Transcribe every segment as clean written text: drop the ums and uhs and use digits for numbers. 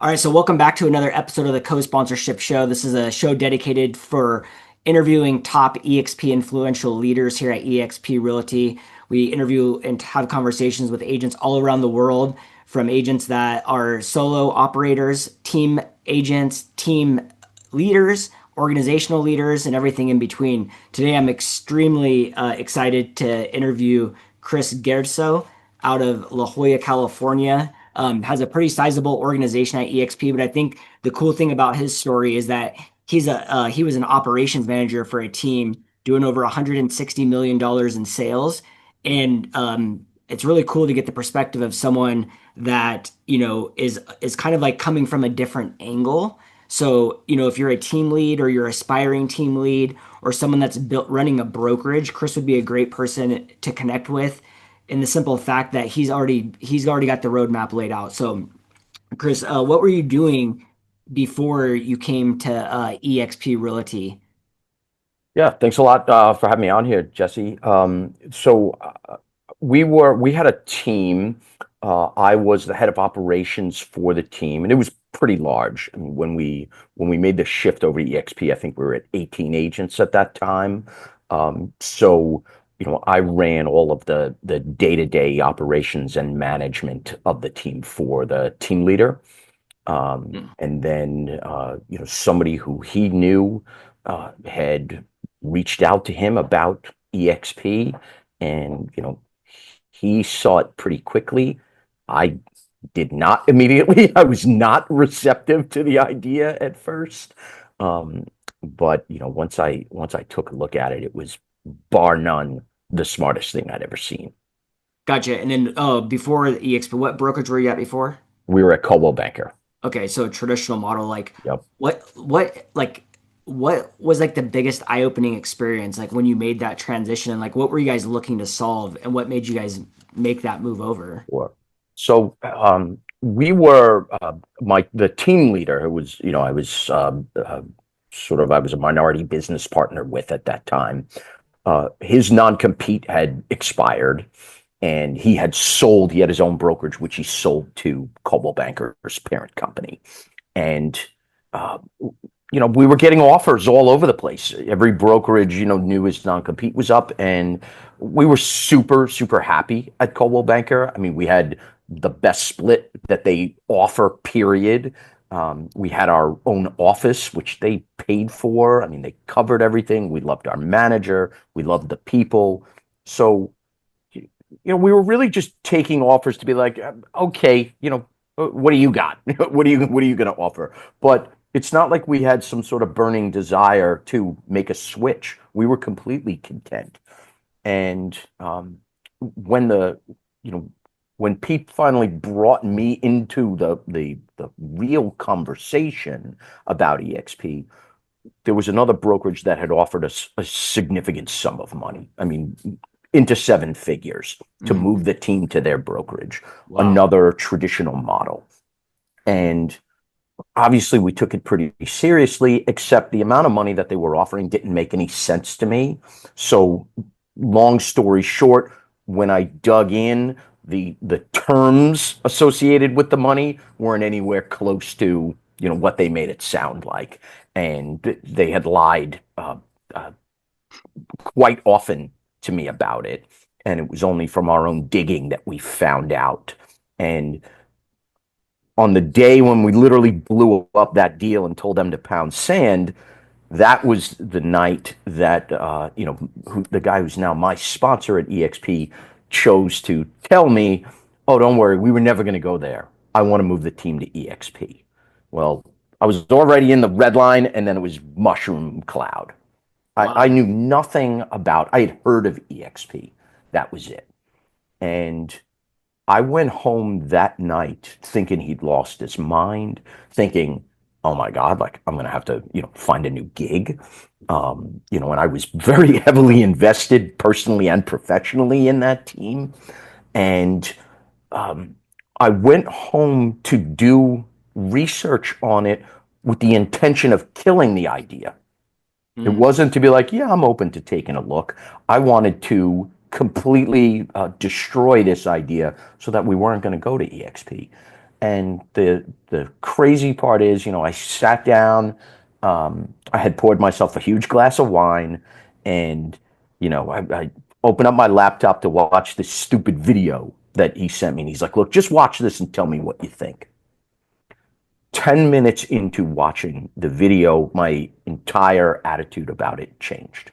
All right, so welcome back to another episode of the Co-Sponsorship Show. This is a show dedicated for interviewing top eXp influential leaders here at eXp Realty. We interview and have conversations with agents all around the world, from agents that are solo operators, team agents, team leaders, organizational leaders, and everything in between. Today, I'm extremely excited to interview Chris Guercio out of La Jolla, California. Has a pretty sizable organization at eXp, but I think the cool thing about his story is that he was an operations manager for a team doing over $160 million in sales, and it's really cool to get the perspective of someone that is kind of like coming from a different angle. So, if you're a team lead or you're aspiring team lead or someone that's built running a brokerage, Chris would be a great person to connect with in the simple fact that he's already got the roadmap laid out. So, Chris, what were you doing before you came to eXp Realty? Yeah, thanks a lot for having me on here, Jesse. We had a team. I was the head of operations for the team, and it was pretty large. I mean, when we made the shift over to EXP, I think we were at 18 agents at that time. I ran all of the day-to-day operations and management of the team for the team leader. And then somebody who he knew had reached out to him about EXP, and he saw it pretty quickly. I did not immediately. I was not receptive to the idea at first. But once I took a look at it, it was bar none the smartest thing I'd ever seen. Gotcha. And then before the EXP, what brokerage were you at before? We were at Coldwell Banker. Okay, so a traditional model. Like, Yep. what was like the biggest eye-opening experience, like when you made that transition, and like what were you guys looking to solve, and what made you guys make that move over? Or we were the team leader who was I was I was a minority business partner with at that time. His non-compete had expired, and he had sold. He had his own brokerage, which he sold to Coldwell Banker's parent company, and uh, we were getting offers all over the place. Every brokerage, knew his non-compete was up, and we were super, super happy at Coldwell Banker. I mean, we had the best split that they offer, period. We had our own office, which they paid for. I mean, they covered everything. We loved our manager. We loved the people. So, we were really just taking offers to be like, okay, what do you got? What are you going to offer? But it's not like we had some sort of burning desire to make a switch. We were completely content. And when the you know when Pete finally brought me into the real conversation about EXP, there was another brokerage that had offered us a significant sum of money. I mean, into seven figures to Mhm. move the team to their brokerage, Wow. another traditional model. And obviously we took it pretty seriously, except the amount of money that they were offering didn't make any sense to me. So long story short, when I dug in, the terms associated with the money weren't anywhere close to what they made it sound like, and they had lied quite often to me about it. And it was only from our own digging that we found out. And on the day when we literally blew up that deal and told them to pound sand, that was the night that the guy who's now my sponsor at EXP chose to tell me, "Oh, don't worry, we were never going to go there. I want to move the team to EXP." Well, I was already in the red line, and then it was mushroom cloud. I Wow. knew nothing about. I had heard of EXP. That was it, and I went home that night thinking he'd lost his mind, thinking, "Oh my God, like I'm gonna have to, find a new gig." And I was very heavily invested personally and professionally in that team. And um, I went home to do research on it with the intention of killing the idea. It Mhm. wasn't to be like, yeah, I'm open to taking a look. I wanted to completely destroy this idea so that we weren't going to go to EXP. And the crazy part is, I sat down, I had poured myself a huge glass of wine, and I opened up my laptop to watch this stupid video that he sent me. And he's like, "Look, just watch this and tell me what you think." 10 minutes into watching the video, my entire attitude about it changed.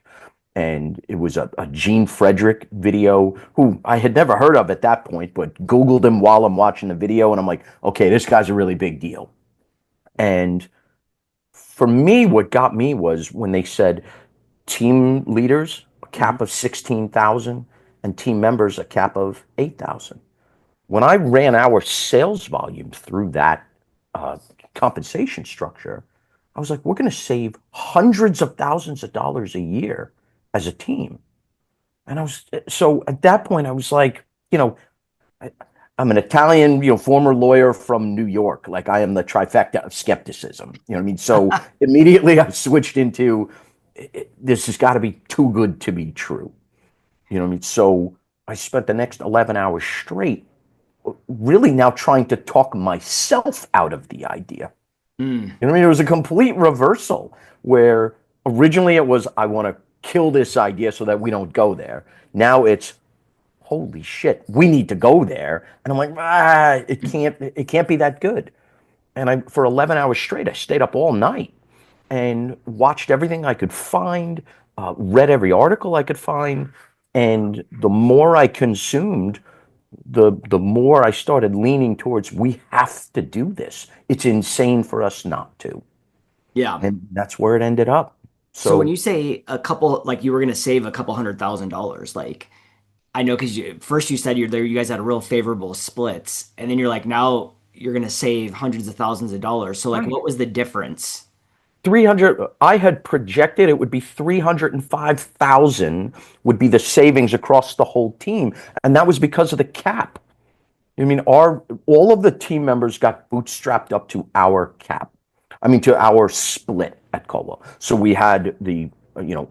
And it was a Gene Frederick video, who I had never heard of at that point, but Googled him while I'm watching the video. And I'm like, okay, this guy's a really big deal. And for me, what got me was when they said team leaders, a Mhm. cap of 16,000, and team members, a cap of 8,000. When I ran our sales volume through that uh, compensation structure, I was like, we're going to save hundreds of thousands of dollars a year as a team. And so at that point, I was like, I, I'm an Italian, former lawyer from New York. Like, I am the trifecta of skepticism. You know what I mean? So immediately I switched into, this has got to be too good to be true. You know what I mean? So I spent the next 11 hours straight really now trying to talk myself out of the idea. Mm. You know what I mean? It was a complete reversal where originally it was, I want to kill this idea so that we don't go there. Now it's, holy shit, we need to go there. And I'm like, it can't be that good. And for 11 hours straight, I stayed up all night and watched everything I could find, read every article I could find. And the more I consumed, the more I started leaning towards, we have to do this. It's insane for us not to. Yeah. And that's where it ended up. So when So you say a couple, like you were going to save a couple $100,000, like I know because first you said you're there, you guys had a real favorable splits, and then you're like now you're going to save hundreds of thousands of dollars. So like, right. what was the difference? 300, I had projected it would be 305,000 would be the savings across the whole team. And that was because of the cap. I mean, all of the team members got bootstrapped up to our cap. I mean, to our split at Caldwell. So we had a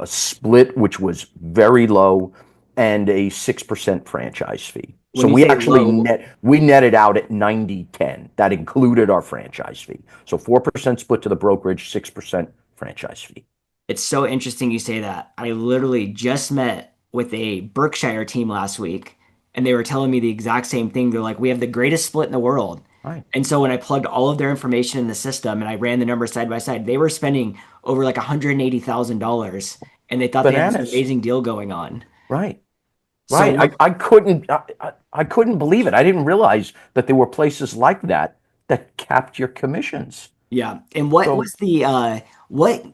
split which was very low, and a 6% franchise fee. So When you we say actually low, we netted out at 90-10. That included our franchise fee. So 4% split to the brokerage, 6% franchise fee. it's so interesting you say that. I literally just met with a Berkshire team last week, and they were telling me the exact same thing. They're like, we have the greatest split in the world. Right. And so when I plugged all of their information in the system and I ran the numbers side by side, they were spending over like $180,000, and they thought they had this Bananas. amazing deal going on. Right. So Right. what, I couldn't believe it. I didn't realize that there were places like that that capped your commissions. yeah. And what So was the what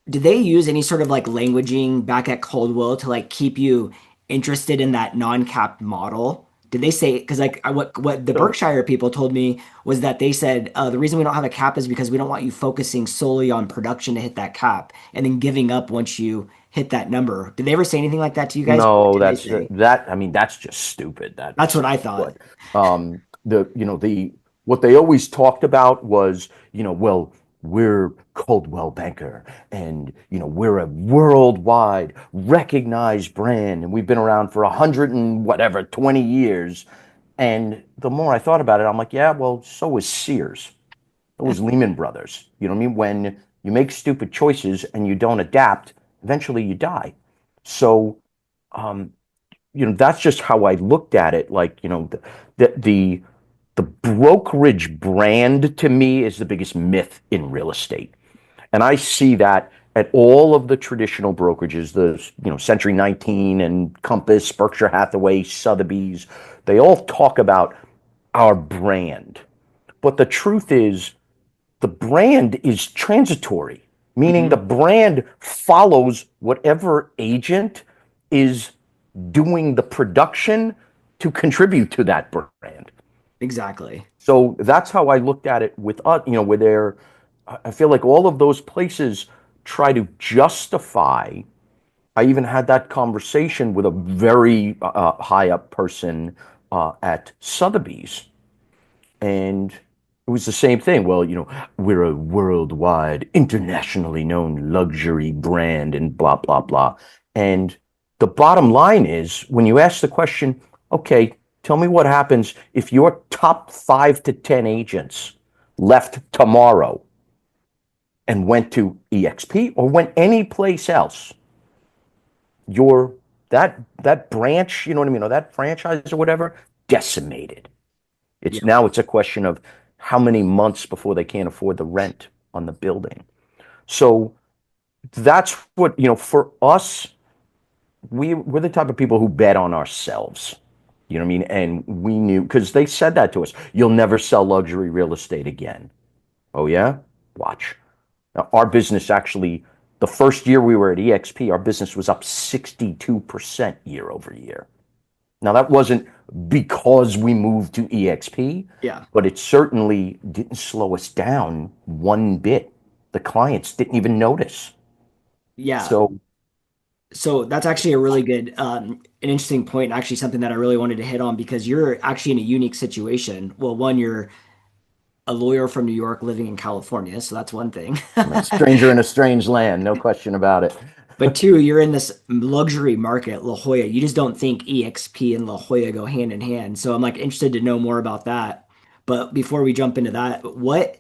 did they use any sort of like languaging back at Coldwell to like keep you interested in that non-capped model? Did they say, because like what the so Berkshire people told me was that they said the reason we don't have a cap is because we don't want you focusing solely on production to hit that cap and then giving up once you hit that number. Did they ever say anything like that to you guys? What no, did they that's say? that. I mean, that's just stupid. That's That's what I thought. what the what they always talked about was, well, we're Coldwell Banker, and we're a worldwide recognized brand, and we've been around for 120 years. And the more I thought about it, I'm like, yeah, well, so was Sears. It was Lehman Brothers. You know what I mean? When you make stupid choices and you don't adapt, eventually you die. So, um, that's just how I looked at it. Like, the brokerage brand to me is the biggest myth in real estate. And I see that at all of the traditional brokerages, the Century 19 and Compass, Berkshire Hathaway, Sotheby's, they all talk about our brand. But the truth is, the brand is transitory, meaning the Mhm. brand follows whatever agent is doing the production to contribute to that brand. Exactly. So that's how I looked at it with us, where I feel like all of those places try to justify. I even had that conversation with a very high up person at Sotheby's, and it was the same thing. Well, we're a worldwide, internationally known luxury brand and blah, blah, blah. And the bottom line is, when you ask the question, okay, Tell me what happens if your top 5 to 10 agents left tomorrow and went to eXp or went any place else. Your that branch, you know what I mean, or that franchise or whatever, decimated. Yeah. It's a question of how many months before they can't afford the rent on the building. So that's what, for us, we're the type of people who bet on ourselves. You know what I mean? And we knew because they said that to us. You'll never sell luxury real estate again. Oh yeah? Watch. Now, our business actually, the first year we were at eXp, our business was up 62% year over year. Now, that wasn't because we moved to eXp, Yeah. but it certainly didn't slow us down one bit. The clients didn't even notice. Yeah. So, So that's actually a really good, an interesting point, and actually something that I really wanted to hit on because you're actually in a unique situation. Well, one, you're a lawyer from New York living in California, so that's one thing. I'm a stranger in a strange land, no question about it. But two, you're in this luxury market, La Jolla. You just don't think EXP and La Jolla go hand in hand. So I'm like interested to know more about that. But before we jump into that, what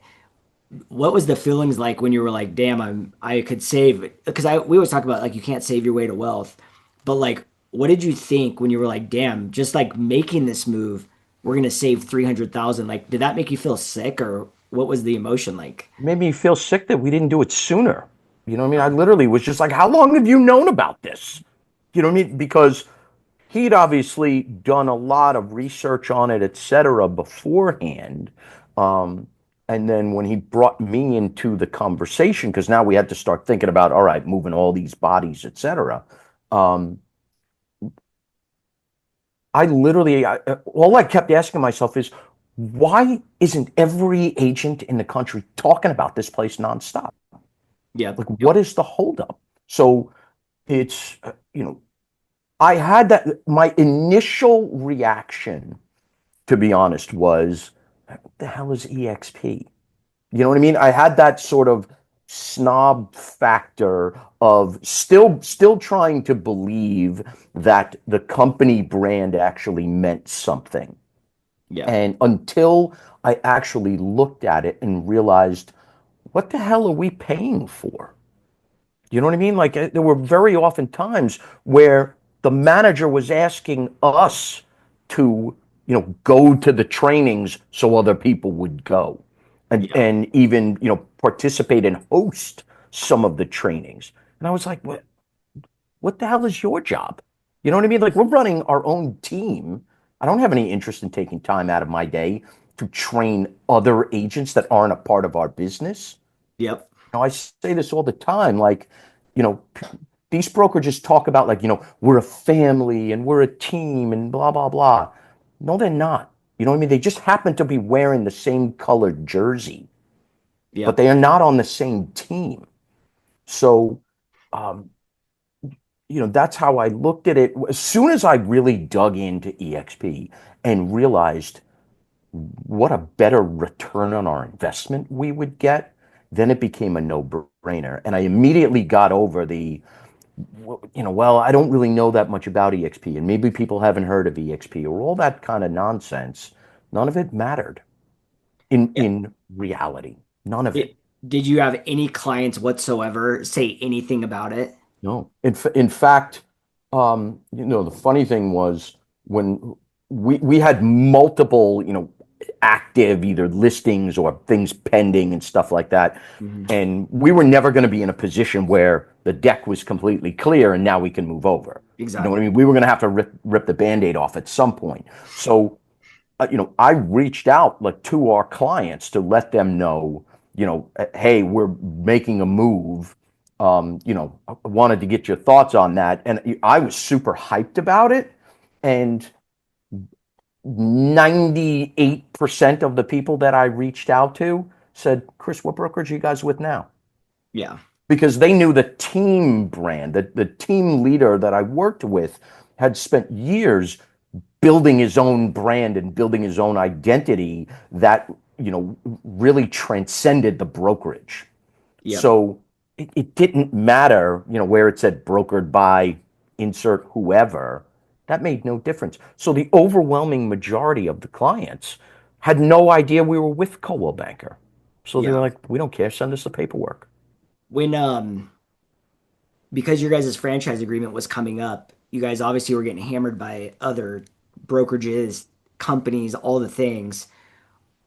was the feelings like when you were like, damn, I could save because I we always talk about like you can't save your way to wealth. But like what did you think when you were like, damn, just like making this move, we're gonna save 300,000? Like, did that make you feel sick or what was the emotion like? Made me feel sick that we didn't do it sooner. You know what I mean? I literally was just like, how long have you known about this? You know what I mean? Because he'd obviously done a lot of research on it, et cetera, beforehand. Um, and then when he brought me into the conversation, because now we had to start thinking about, all right, moving all these bodies, et cetera. Um, all I kept asking myself is, why isn't every agent in the country talking about this place nonstop? Yeah. Like, what is the holdup? So it's, I had that. My initial reaction, to be honest, was, what the hell is EXP? You know what I mean? I had that sort of snob factor of still trying to believe that the company brand actually meant something. Yeah. And until I actually looked at it and realized, what the hell are we paying for? You know what I mean? Like there were very often times where the manager was asking us to, go to the trainings so other people would go, and Yeah. and even participate and host some of the trainings. And I was like, what the hell is your job? You know what I mean? Like we're running our own team. I don't have any interest in taking time out of my day to train other agents that aren't a part of our business. Yep. I say this all the time. Like, you know, these brokerages talk about like, we're a family and we're a team and blah, blah, blah. No, they're not. You know what I mean? They just happen to be wearing the same colored jersey, but Yep. they are not on the same team. So, um, that's how I looked at it. As soon as I really dug into EXP and realized what a better return on our investment we would get, then it became a no-brainer. And I immediately got over well, I don't really know that much about EXP, and maybe people haven't heard of EXP or all that kind of nonsense. None of it mattered Yeah. in reality. None of it. Did you have any clients whatsoever say anything about it? No. In fact, the funny thing was when we had multiple, active either listings or things pending and stuff like that. Mhm. And we were never going to be in a position where the deck was completely clear and now we can move over. You know what I Exactly. mean? We were going to have to rip the Band-Aid off at some point. So I reached out like to our clients to let them know, hey, we're making a move. I wanted to get your thoughts on that. And I was super hyped about it. And 98% of the people that I reached out to said, Chris, what brokerage are you guys with now? Yeah. Because they knew the team brand, that the team leader that I worked with had spent years building his own brand and building his own identity that really transcended the brokerage. Yep. So it didn't matter where it said brokered by insert whoever. That made no difference. So the overwhelming majority of the clients had no idea we were with Coldwell Banker. So they were Yeah. like, we don't care, send us the paperwork. When because your guys' franchise agreement was coming up, you guys obviously were getting hammered by other brokerages, companies, all the things.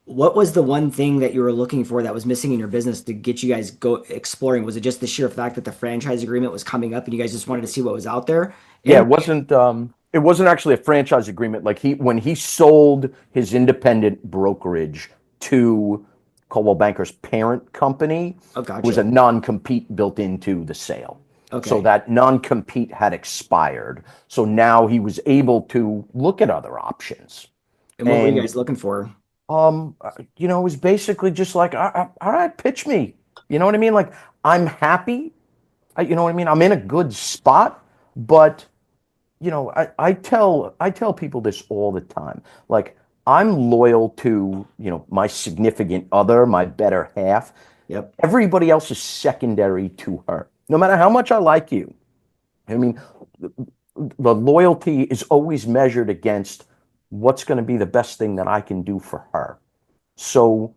What was the one thing that you were looking for that was missing in your business to get you guys go exploring? Was it just the sheer fact that the franchise agreement was coming up and you guys just wanted to see what was out there? Yeah, And it wasn't actually a franchise agreement. Like when he sold his independent brokerage to Coldwell Banker's parent company, oh, it was a gotcha. non-compete built into the sale. So Okay. that non-compete had expired. So now he was able to look at other options. And what were you And guys looking for? it was basically just like, all right, pitch me. You know what I mean? Like, I'm happy. You know what I mean? I'm in a good spot, but I tell people this all the time. Like, I'm loyal to, my significant other, my better half. Yep. Everybody else is secondary to her. No matter how much I like you. I mean, the loyalty is always measured against what's going to be the best thing that I can do for her. So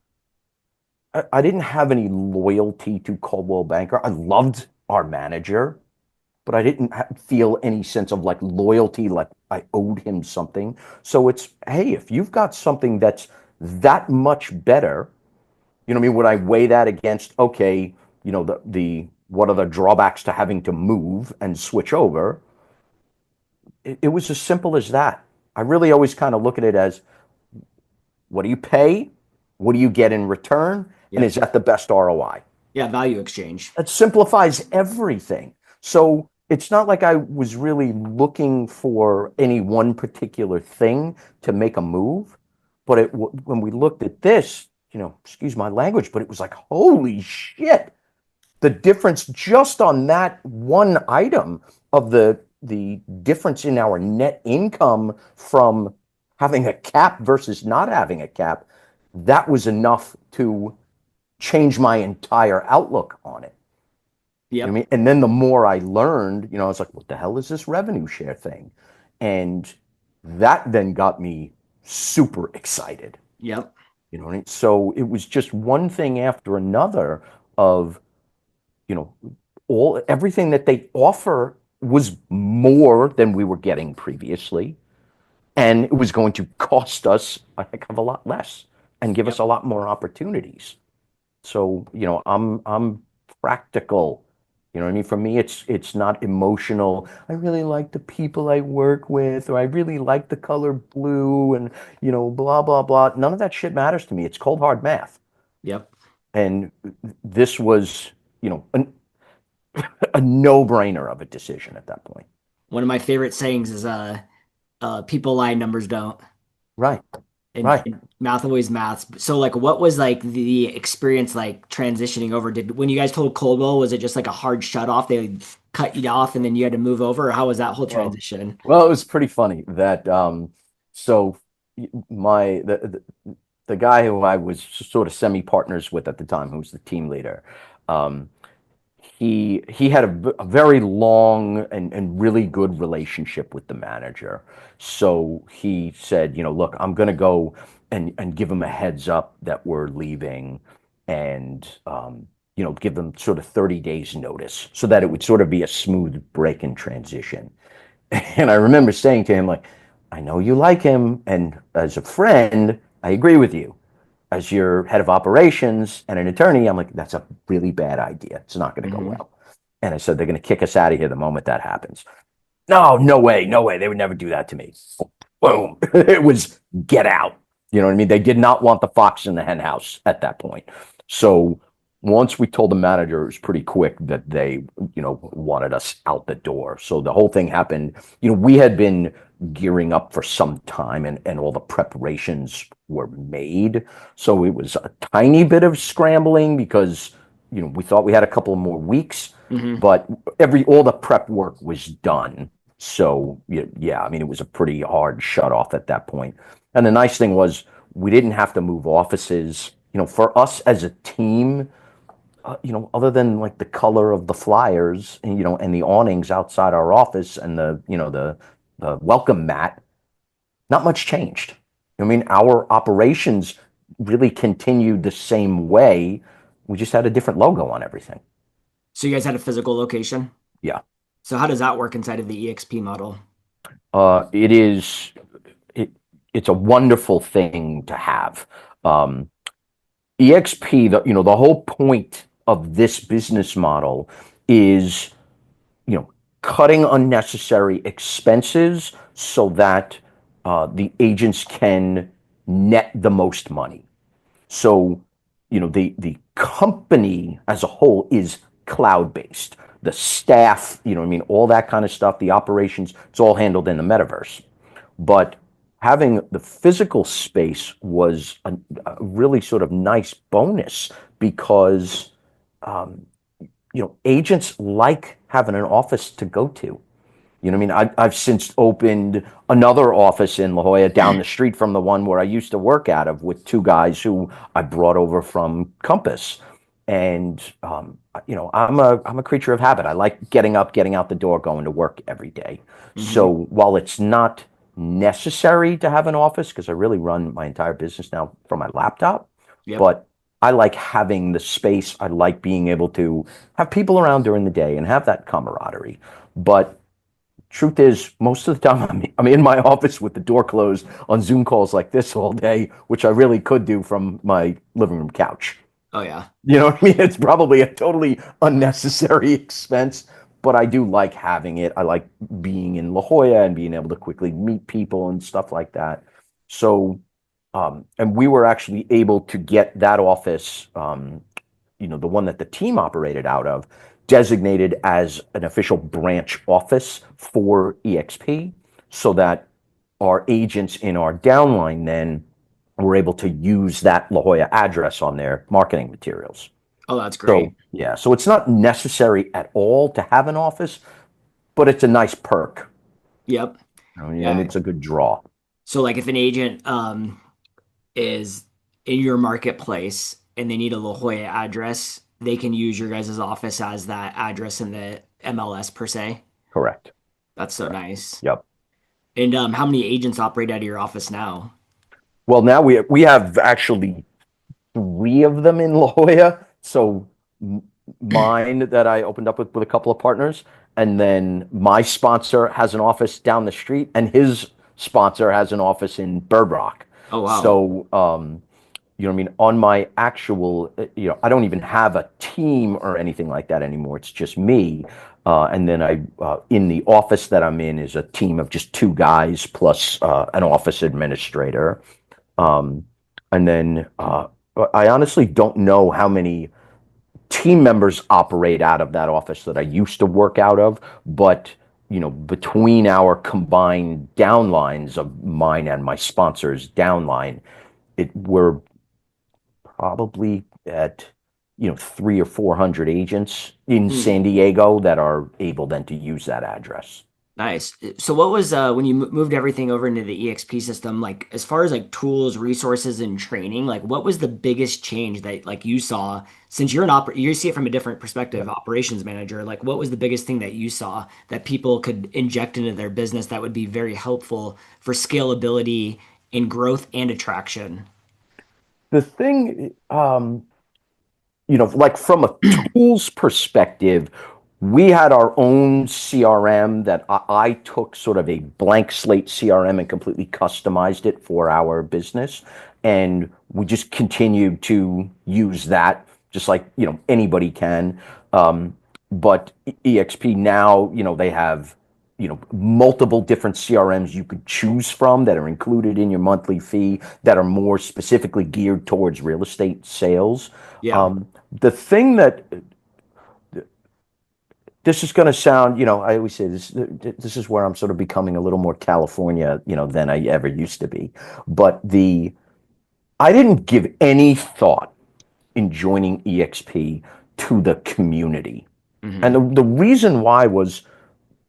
I didn't have any loyalty to Coldwell Banker. I loved our manager, but I didn't feel any sense of like loyalty, like I owed him something. So it's, hey, if you've got something that's that much better, you know what I mean? Would I weigh that against, okay, the what are the drawbacks to having to move and switch over? It was as simple as that. I really always kind of look at it as, what do you pay? What do you get in return? And is Yep. that the best ROI? Yeah, value exchange. That simplifies everything. So it's not like I was really looking for any one particular thing to make a move. But when we looked at this, excuse my language, but it was like, holy shit, the difference just on that one item of the difference in our net income from having a cap versus not having a cap, that was enough to change my entire outlook on it. You know what I Yep. mean? And then the more I learned, I was like, what the hell is this revenue share thing? And that then got me super excited. Yep. You know what I mean? So it was just one thing after another of, you know, everything that they offer was more than we were getting previously. And it was going to cost us a heck of a lot less and give us Yep. a lot more opportunities. So, I'm practical. You know what I mean? For me, it's not emotional. I really like the people I work with, or I really like the color blue and, blah, blah, blah. None of that shit matters to me. It's cold hard math. Yep. And this was, a no-brainer of a decision at that point. One of my favorite sayings is people lie, numbers don't. Right, And, right. and math always maths. So like what was like the experience like transitioning over? Did when you guys told Coldwell, was it just like a hard shut off? They cut you off and then you had to move over, or how was that whole Well, transition? well, it was pretty funny that so my the guy who I was sort of semi-partners with at the time, who was the team leader, um, he had a very long and really good relationship with the manager. So he said, look, I'm going to go and give him a heads up that we're leaving, and give them sort of 30 days notice so that it would sort of be a smooth break and transition. And I remember saying to him, like, I know you like him, and as a friend, I agree with you. As your head of operations and an attorney, I'm like, that's a really bad idea. It's not going to go Hmm. well. And I said, they're going to kick us out of here the moment that happens. No, no way, no way. They would never do that to me. Boom. It was get out. You know what I mean? They did not want the fox in the hen house at that point. So once we told the manager, it was pretty quick that they, wanted us out the door. So the whole thing happened. We had been gearing up for some time, and all the preparations were made. So it was a tiny bit of scrambling because, we thought we had a couple more weeks, Hmm. but all the prep work was done. So yeah, I mean, it was a pretty hard shut off at that point. And the nice thing was we didn't have to move offices. For us as a team, other than like the color of the flyers, and the awnings outside our office and the the welcome mat, not much changed. I mean, our operations really continued the same way. We just had a different logo on everything. So you guys had a physical location. Yeah. So how does that work inside of the EXP model? It is, it, it's a wonderful thing to have. Um, EXP, the whole point of this business model is, you know, cutting unnecessary expenses so that the agents can net the most money. So, the company as a whole is cloud based. The staff, I mean, all that kind of stuff, the operations, it's all handled in the metaverse. But having the physical space was a really sort of nice bonus because, um, agents like having an office to go to. You know what I mean? I've since opened another office in La Jolla down the street from the one where I used to work out of with two guys who I brought over from Compass. And, I'm a creature of habit. I like getting up, getting out the door, going to work every day. So Hmm. while it's not necessary to have an office, because I really run my entire business now from my laptop, Yep. but I like having the space. I like being able to have people around during the day and have that camaraderie. But truth is, most of the time I'm in my office with the door closed on Zoom calls like this all day, which I really could do from my living room couch. Oh yeah. You know what I mean? It's probably a totally unnecessary expense, but I do like having it. I like being in La Jolla and being able to quickly meet people and stuff like that. So, and we were actually able to get that office, the one that the team operated out of, designated as an official branch office for eXp so that our agents in our downline then were able to use that La Jolla address on their marketing materials. Oh, that's So, great. yeah, so it's not necessary at all to have an office, but it's a nice perk, Yep. and Yeah. it's a good draw. So like if an agent is in your marketplace and they need a La Jolla address, they can use your guys' office as that address in the MLS per se. Correct. That's so Correct. nice. Yep. And how many agents operate out of your office now? Well, now we have actually three of them in La Jolla. So mine that I opened up with a couple of partners, and then my sponsor has an office down the street, and his sponsor has an office in Bird Rock. Oh wow. So, what I mean? On my actual, I don't even have a team or anything like that anymore. It's just me. And then in the office that I'm in is a team of just two guys plus an office administrator. Um, and then I honestly don't know how many team members operate out of that office that I used to work out of, but between our combined downlines of mine and my sponsor's downline, we're probably at 300 or 400 agents in Hmm. San Diego that are able then to use that address. Nice. So what was when you moved everything over into the EXP system, like as far as like tools, resources, and training, like what was the biggest change that like you saw since you're you see it from a different Yeah. perspective, operations manager, like what was the biggest thing that you saw that people could inject into their business that would be very helpful for scalability and growth and attraction? The thing, like from a tools perspective, we had our own CRM that I took sort of a blank slate CRM and completely customized it for our business. And we just continued to use that just like, anybody can. But EXP now, they have, multiple different CRMs you could choose from that are included in your monthly fee that are more specifically geared towards real estate sales. Yeah. The thing that this is going to sound, I always say this is where I'm sort of becoming a little more California, than I ever used to be. But I didn't give any thought in joining EXP to the community. And Hmm. the reason why was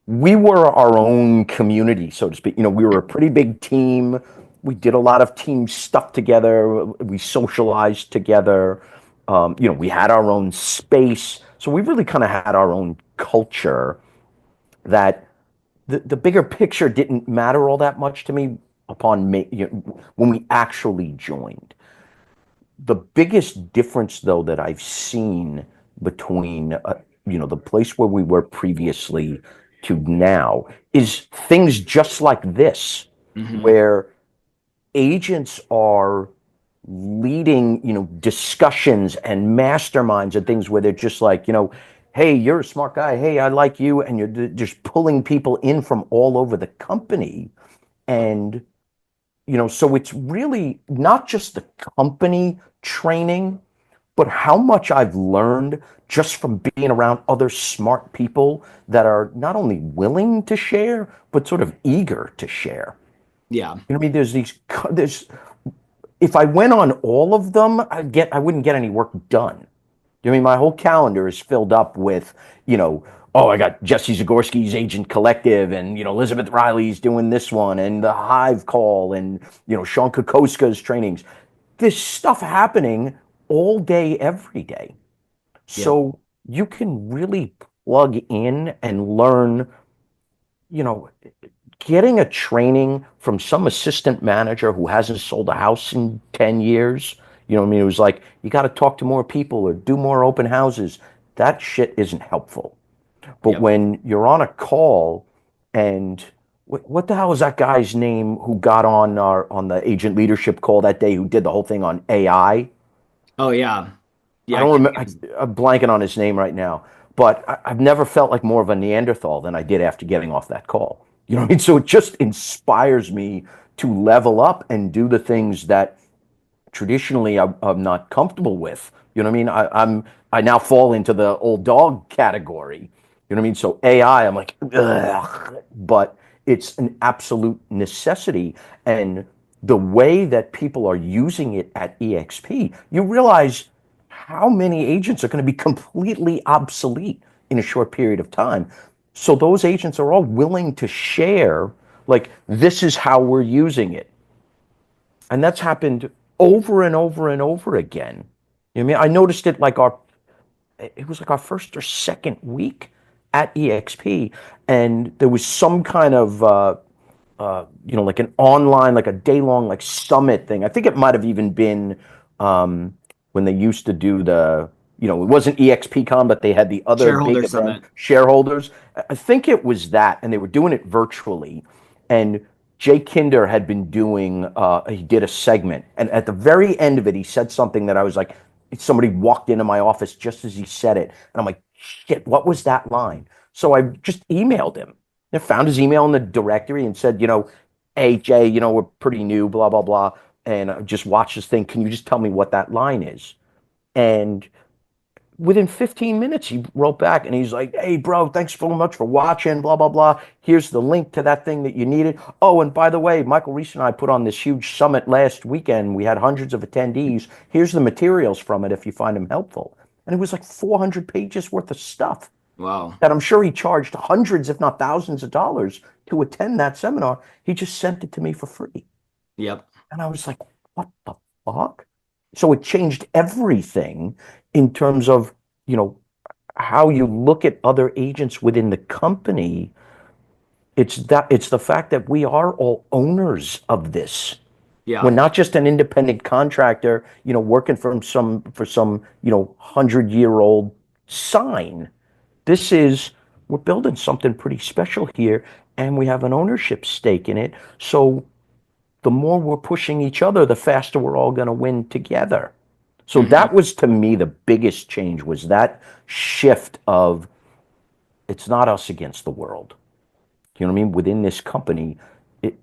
we were our own community, so to speak. We were a pretty big team. We did a lot of team stuff together. We socialized together. We had our own space. So we really kind of had our own culture that the bigger picture didn't matter all that much to me when we actually joined. The biggest difference, though, that I've seen between the place where we were previously to now is things just like this, Hmm. where agents are leading, discussions and masterminds and things where they're just like, hey, you're a smart guy. Hey, I like you. And you're just pulling people in from all over the company. And, so it's really not just the company training, but how much I've learned just from being around other smart people that are not only willing to share, but sort of eager to share. Yeah. You know what I mean? There's if I went on all of them, I wouldn't get any work done. You know what I mean? My whole calendar is filled up with, oh, I got Jesse Zagorski's Agent Collective, and Elizabeth Riley's doing this one, and the Hive call, and Sean Kokoska's trainings. There's stuff happening all day, every day. Yep. So you can really plug in and learn, you know, getting a training from some assistant manager who hasn't sold a house in 10 years, you know what I mean? It was like, you got to talk to more people or do more open houses. That shit isn't helpful. But Yep. when you're on a call and what the hell is that guy's name who got on the agent leadership call that day who did the whole thing on AI? Oh yeah. I Yeah. I don't can't remember. think of his- I'm blanking on his name right now, but I've never felt like more of a Neanderthal than I did after getting off that call. You know what I mean? So it just inspires me to level up and do the things that traditionally I'm not comfortable with. You know what I mean? I now fall into the old dog category. You know what I mean? So AI, I'm like, ugh, but it's an absolute necessity. And the way that people are using it at eXp, you realize how many agents are going to be completely obsolete in a short period of time. So those agents are all willing to share, like, this is how we're using it. And that's happened over and over and over again. You know what I mean? I noticed it was like our first or second week at EXP, and there was some kind of like an online, like a day long, like summit thing. I think it might have even been um, when they used to do it wasn't EXPCon, but they had the other big Shareholder event, summit. shareholders. I think it was that, and they were doing it virtually. And Jay Kinder had been he did a segment, and at the very end of it, he said something that I was like, somebody walked into my office just as he said it, and I'm like, shit, what was that line? So I just emailed him. I found his email in the directory and said, hey, Jay, we're pretty new, blah, blah, blah. And I just watched this thing. Can you just tell me what that line is? And within 15 minutes, he wrote back and he's like, hey, bro, thanks so much for watching, blah, blah, blah. Here's the link to that thing that you needed. Oh, and by the way, Michael Reese and I put on this huge summit last weekend. We had hundreds of attendees. Here's the materials from it if you find them helpful. And it was like 400 pages worth of stuff Wow. that I'm sure he charged hundreds, if not thousands of dollars to attend that seminar. He just sent it to me for free. Yep. And I was like, what the fuck? So it changed everything in terms of, you know, how you look at other agents within the company. It's the fact that we are all owners of this. We're Yeah. not just an independent contractor, working for some, 100-year-old sign. This is we're building something pretty special here, and we have an ownership stake in it. So the more we're pushing each other, the faster we're all going to win together. So Hmm. that was, to me, the biggest change, was that shift of, it's not us against the world. You know what I mean? Within this company,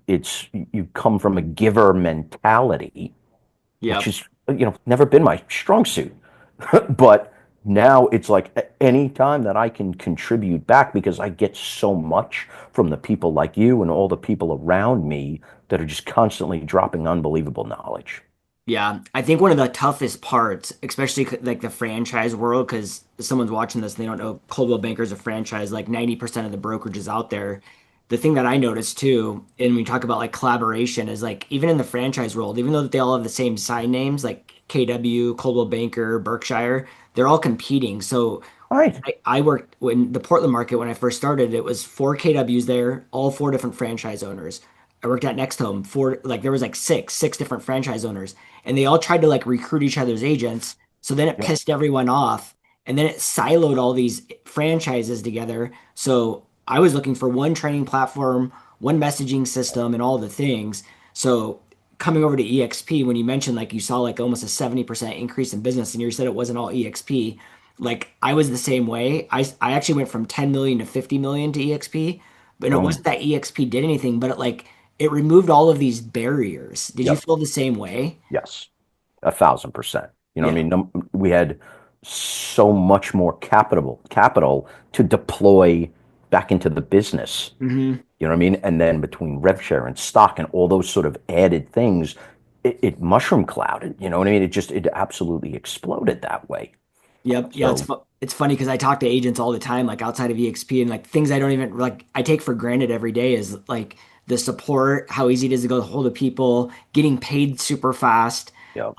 it's you come from a giver mentality, which Yep. is never been my strong suit. But now it's like any time that I can contribute back, because I get so much from the people like you and all the people around me that are just constantly dropping unbelievable knowledge. Yeah, I think one of the toughest parts, especially like the franchise world, because someone's watching this and they don't know Coldwell Banker's a franchise, like 90% of the brokerages out there. The thing that I noticed too, and we talk about like collaboration, is like even in the franchise world, even though they all have the same sign names, like KW, Coldwell Banker, Berkshire, they're all competing. So Right. I worked when the Portland market when I first started, it was four KWs there, all four different franchise owners. I worked at Next Home, four like there was like six different franchise owners, and they all tried to like recruit each other's agents. So then it Yep. pissed everyone off, and then it siloed all these franchises together. So I was looking for one training platform, one messaging system, and all the things. So coming over to EXP, when you mentioned like you saw like almost a 70% increase in business, and you said it wasn't all EXP, like I was the same way. I actually went from 10 million to 50 million to EXP, but it Boom. wasn't that EXP did anything, but it removed all of these barriers. Did you Yep. feel the same way? Yes. 1,000%. You know what I Yeah. mean? We had so much more capital to deploy back into the business. Hmm. You know what I mean? And then between rev share and stock and all those sort of added things, it mushroom clouded. You know what I mean? It absolutely exploded that way. Yep. Yeah, So, it's funny because I talk to agents all the time, like outside of EXP, and like things I don't even like I take for granted every day is like the support, how easy it is to go hold of people, getting paid super fast. yeah.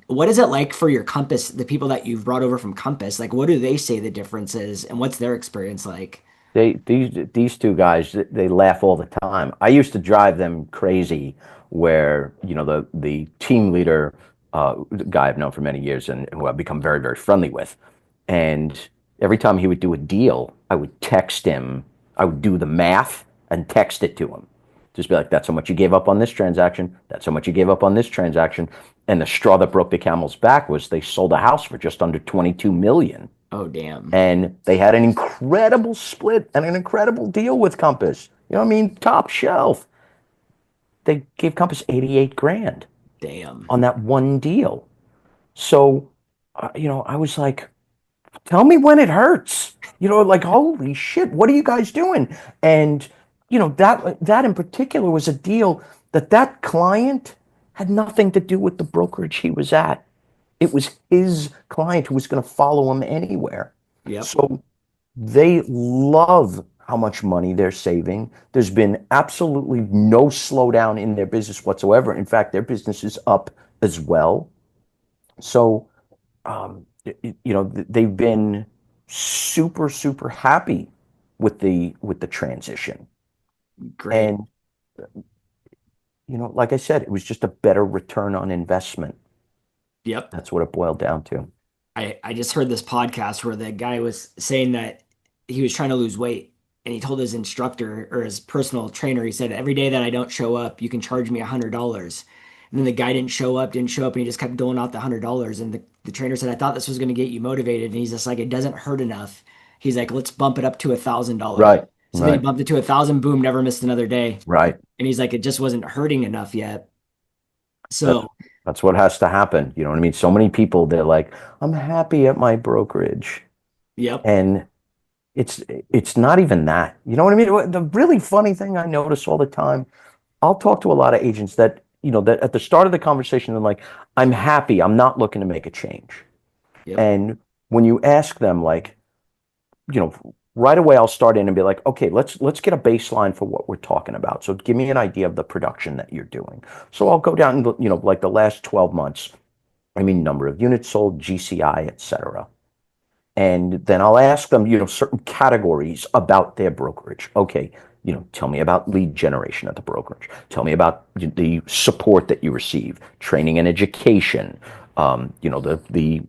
What is it like for your Compass, the people that you've brought over from Compass? Like, what do they say the difference is, and what's their experience like? These two guys, they laugh all the time. I used to drive them crazy where, the team leader, the guy I've known for many years and who I've become very, very friendly with. And every time he would do a deal, I would text him. I would do the math and text it to him. Just be like, that's how much you gave up on this transaction. That's how much you gave up on this transaction. And the straw that broke the camel's back was they sold a house for just under 22 million. Oh, damn. And they had an incredible split and an incredible deal with Compass. You know what I mean? Top shelf. They gave Compass 88 grand Damn. on that one deal. So, I was like, tell me when it hurts. Like, holy shit, what are you guys doing? And, that in particular was a deal that client had nothing to do with the brokerage he was at. It was his client who was going to follow him anywhere. Yep. So they love how much money they're saving. There's been absolutely no slowdown in their business whatsoever. In fact, their business is up as well. So, they've been super, super happy with the transition. Great. And, like I said, it was just a better return on investment. Yep. That's what it boiled down to. I just heard this podcast where the guy was saying that he was trying to lose weight and he told his instructor or his personal trainer, he said, every day that I don't show up, you can charge me $100. And then the guy didn't show up, and he just kept doling out the $100. And the trainer said, I thought this was going to get you motivated. And he's just like, it doesn't hurt enough. He's like, let's bump it up to $1,000. Right, So then he right, bumped it to 1,000, boom, never missed another day. right. And he's like, it just wasn't hurting enough yet. That's So, that's what has to happen. You know what I mean? So many people, they're like, I'm happy at my brokerage. yep. And it's not even that. You know what I mean? The really funny thing I notice all the time, I'll talk to a lot of agents that at the start of the conversation, they're like, I'm happy. I'm not looking to make a change. Yep. And when you ask them, like, right away, I'll start in and be like, okay, let's get a baseline for what we're talking about. So give me an idea of the production that you're doing. So I'll go down and, like the last 12 months, I mean, number of units sold, GCI, et cetera. And then I'll ask them, certain categories about their brokerage. Okay, tell me about lead generation at the brokerage. Tell me about the support that you receive, training and education, the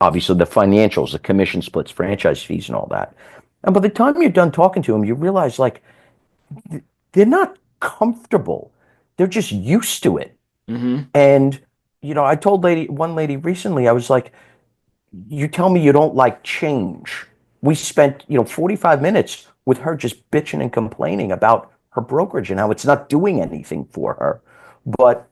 obviously the financials, the commission splits, franchise fees, and all that. And by the time you're done talking to them, you realize like they're not comfortable. They're just used to it. Hmm. And I told one lady recently, I was like, you tell me you don't like change. We spent, 45 minutes with her just bitching and complaining about her brokerage and how it's not doing anything for her. But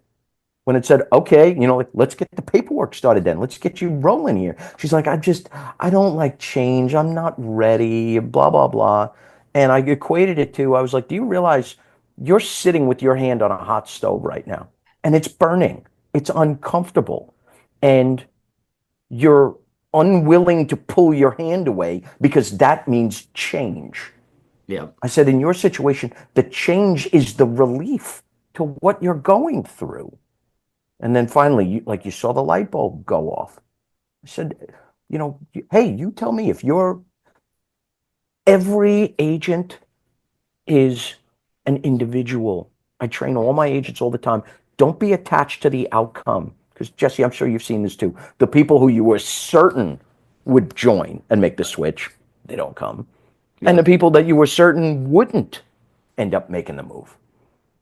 when it said, okay, like, let's get the paperwork started then. Let's get you rolling here. She's like, I don't like change. I'm not ready, blah, blah, blah. And I equated it to, I was like, do you realize you're sitting with your hand on a hot stove right now and it's burning? It's uncomfortable. And you're unwilling to pull your hand away because that means change. Yep. I said, in your situation, the change is the relief to what you're going through. And then finally, you saw the light bulb go off. I said, hey, you tell me if you're Every agent is an individual. I train all my agents all the time. Don't be attached to the outcome. Because, Jesse, I'm sure you've seen this too. The people who you were certain would join and make the switch, they don't come. And the Yep. people that you were certain wouldn't end up making the move.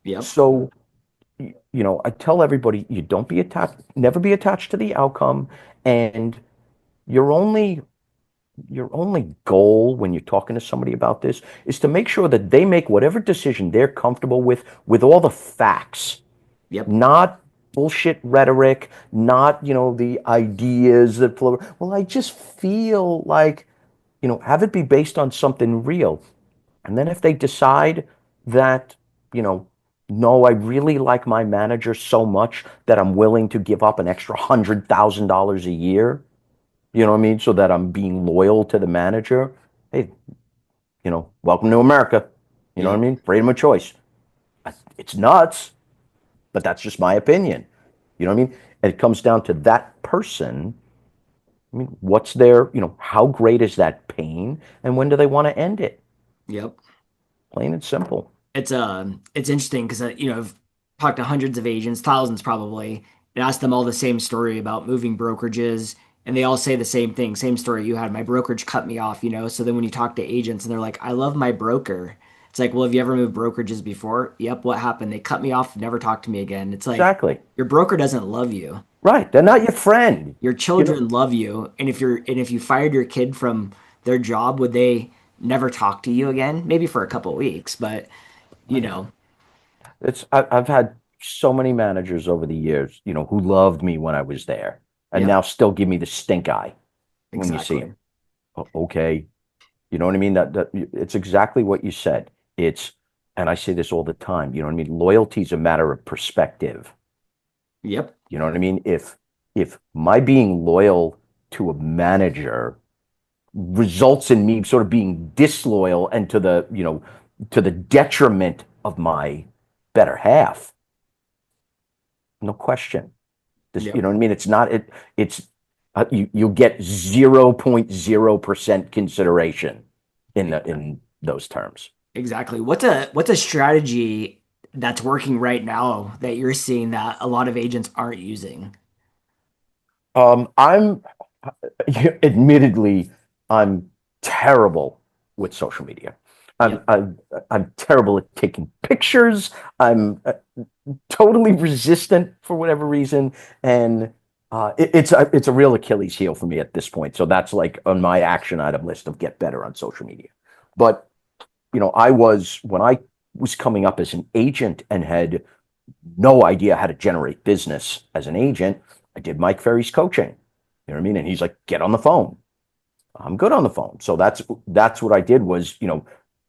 Yep. So, I tell everybody, you don't be attached, never be attached to the outcome. And your only your only goal when you're talking to somebody about this is to make sure that they make whatever decision they're comfortable with all the facts, Yep. not bullshit rhetoric, not, the ideas that flow. Well, I just feel like, have it be based on something real. And then if they decide that, you know, no, I really like my manager so much that I'm willing to give up an extra $100,000 a year, you know what I mean? So that I'm being loyal to the manager. Hey, welcome to America. You know what I Yep. mean? Freedom of choice. It's nuts, but that's just my opinion. You know what I mean? And it comes down to that person. I mean, what's their, how great is that pain? And when do they want to end it? Yep. Plain and simple. It's interesting because I've talked to hundreds of agents, thousands probably, and asked them all the same story about moving brokerages, and they all say the same thing, same story you had. My brokerage cut me off. So then when you talk to agents and they're like, "I love my broker," it's like, "Well, have you ever moved brokerages before?" "Yep." "What happened?" "They cut me off, never talked to me again." It's like Exactly. your broker doesn't love you. Right. They're not your friend. Your You know, children love you, and if you fired your kid from their job, would they never talk to you again? Maybe for a couple of weeks, but you right. know, I've had so many managers over the years, who loved me when I was there and yep, now still give me the stink eye when you see exactly. them. Okay. You know what I mean? That it's exactly what you said. It's, and I say this all the time, you know what I mean? Loyalty is a matter of perspective. Yep, You know what I mean? If my being loyal to a manager results in me sort of being disloyal and to the detriment of my better half, no question. This, you yep, know what I mean? It's not it. It's you'll get 0.0% consideration in those terms. exactly. What's a strategy that's working right now that you're seeing that a lot of agents aren't using? I'm admittedly, I'm terrible with social media. I'm Yep, I'm I'm terrible at taking pictures. I'm totally resistant for whatever reason, and it's a real Achilles heel for me at this point. So that's like on my action item list of get better on social media. But I was when I was coming up as an agent and had no idea how to generate business as an agent. I did Mike Ferry's coaching. You know what I mean? And he's like, get on the phone. I'm good on the phone. So that's what I did was,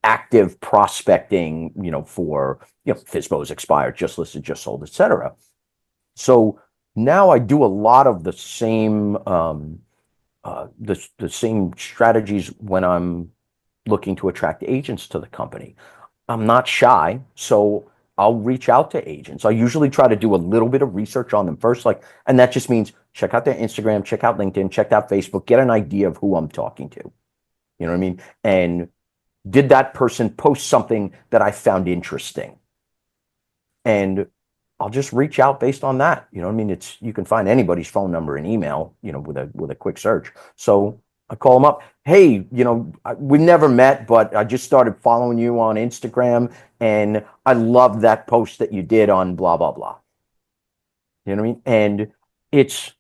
active prospecting, for FISBO's expired, just listed, just sold, etc. So now I do a lot of the same the same strategies when I'm looking to attract agents to the company. I'm not shy, so I'll reach out to agents. I usually try to do a little bit of research on them first, and that just means check out their Instagram, check out LinkedIn, check out Facebook, get an idea of who I'm talking to. You know what I mean? And did that person post something that I found interesting? And I'll just reach out based on that. You know what I mean? You can find anybody's phone number and email, with a quick search. So I call them up. Hey, we never met, but I just started following you on Instagram, and I love that post that you did on blah blah blah. You know what I mean? And it's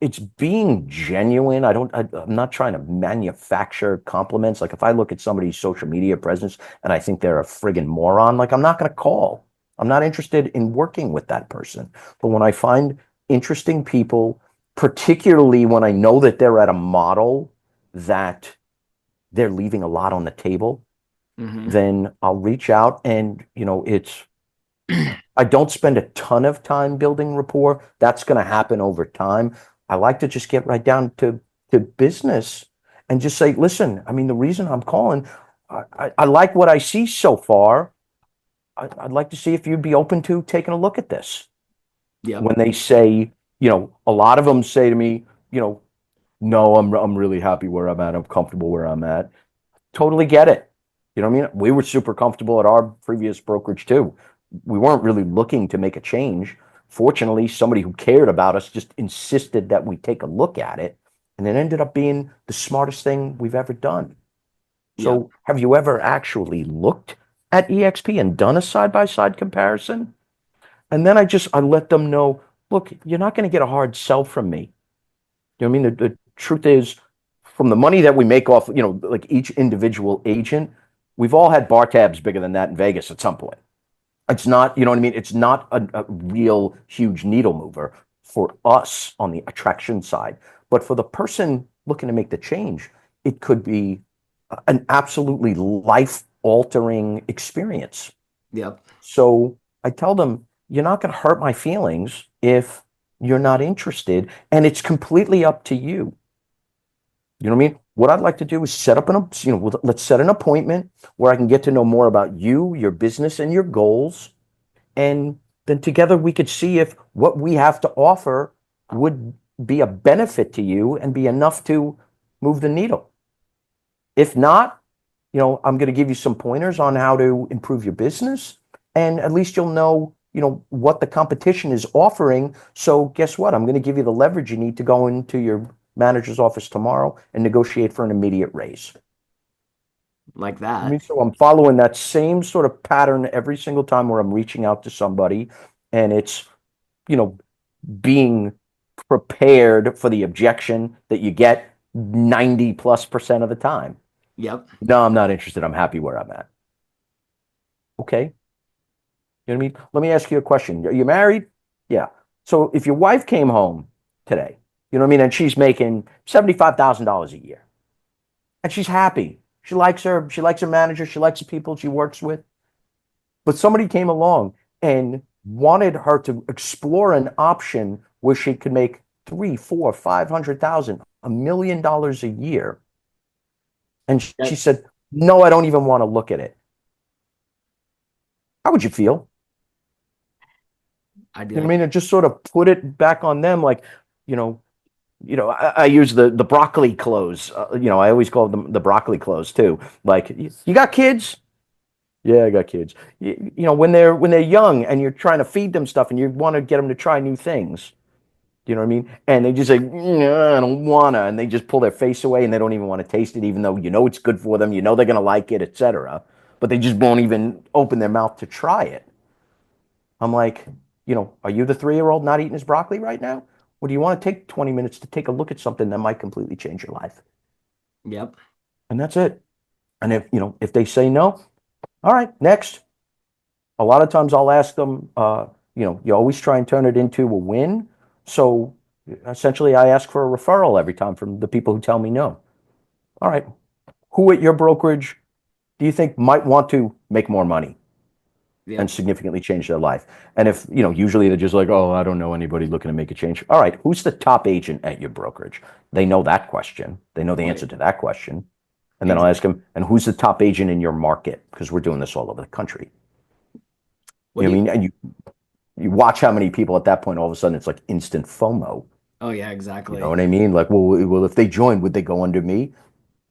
it's being genuine. I'm not trying to manufacture compliments. Like if I look at somebody's social media presence and I think they're a friggin' moron, like I'm not going to call. I'm not interested in working with that person. But when I find interesting people, particularly when I know that they're at a model that they're leaving a lot on the table, hmm then I'll reach out and, I don't spend a ton of time building rapport. That's going to happen over time. I like to just get right down to business and just say, listen, I mean, the reason I'm calling, I like what I see so far. I'd like to see if you'd be open to taking a look at this. Yep, When they say, a lot of them say to me, no, I'm really happy where I'm at. I'm comfortable where I'm at. totally get it. You know what I mean? We were super comfortable at our previous brokerage too. We weren't really looking to make a change. Fortunately, somebody who cared about us just insisted that we take a look at it, and it ended up being the smartest thing we've ever done. Yep. So, have you ever actually looked at eXp and done a side-by-side comparison? And then I let them know, look, you're not going to get a hard sell from me. You know what I mean? The truth is, from the money that we make off, like each individual agent, we've all had bar tabs bigger than that in Vegas at some point. It's not, you know what I mean? It's not a real huge needle mover for us on the attraction side. But for the person looking to make the change, it could be an absolutely life altering experience. Yep. So I tell them, you're not going to hurt my feelings if you're not interested, and it's completely up to you. You know what I mean? What I'd like to do is set up let's set an appointment where I can get to know more about you, your business, and your goals. And then together we could see if what we have to offer would be a benefit to you and be enough to move the needle. If not, I'm going to give you some pointers on how to improve your business. And at least you'll know, what the competition is offering. So guess what? I'm going to give you the leverage you need to go into your manager's office tomorrow and negotiate for an immediate raise. Like I that. mean, so I'm following that same sort of pattern every single time where I'm reaching out to somebody, and it's, you know, being prepared for the objection that you get 90+% of the time. Yep. No, I'm not interested. I'm happy where I'm at. Okay. You know what I mean? Let me ask you a question. Are you married? Yeah. So if your wife came home today, you know what I mean, and she's making $75,000 a year, and she's happy. She likes her manager, she likes the people she works with. But somebody came along and wanted her to explore an option where she could make three, four, 500,000, $1 million a year. And she Yep. said, no, I don't even want to look at it. How would you feel? I'd be You know what like, I mean? And just sort of put it back on them, like, you know, I use the broccoli clothes. I always call them the broccoli clothes too. Like, you got kids? Yeah, I got kids. When they're young and you're trying to feed them stuff and you want to get them to try new things, you know what I mean? And they just say, "No, I don't wanna," and they just pull their face away and they don't even want to taste it, even though it's good for them, they're gonna like it, etc. But they just won't even open their mouth to try it. I'm like, are you the 3-year-old not eating his broccoli right now? Or do you want to take 20 minutes to take a look at something that might completely change your life? yep. And that's it. And if they say no, all right, next. A lot of times I'll ask them, you always try and turn it into a win. So essentially, I ask for a referral every time from the people who tell me no. All right, who at your brokerage do you think might want to make more money and Yep. significantly change their life? And if, usually they're just like, oh, I don't know anybody looking to make a change. All right, who's the top agent at your brokerage? They know that question. They know the Right. answer to that question. And then I'll ask Exactly. them, and who's the top agent in your market? Because we're doing this all over the country. What You do know what I you? mean? And you watch how many people at that point, all of a sudden, it's like instant FOMO. Oh yeah, You know exactly. what I mean? Like, well, if they joined, would they go under me?